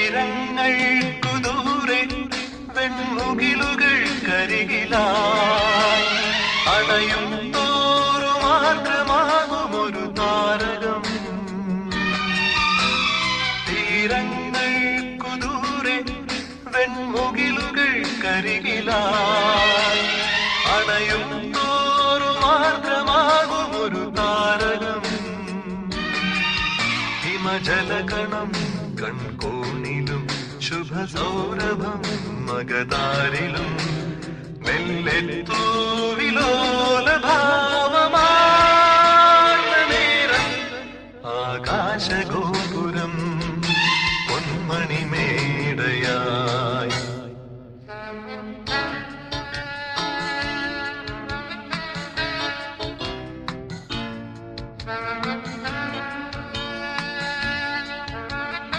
തീരങ്ങൾക്കു ദൂരെ വെൺമുകിലുകൾക്കരികിലായി അണയും തോറു മാത്രമാകുമൊരു താരകം. തീരങ്ങൾക്കു ദൂരെ വെൺമുകിലുകൾക്കരികിലായി അണയും തോറു മാത്രമാകുമൊരു താരകം. ഹിമജലകണം കൺകോണിലും ശുഭസൗരഭം മഗതാരിലും മെല്ലെത്തൂവിലോലഭാവമാർന്ന നേരം ആകാശഗോപുരം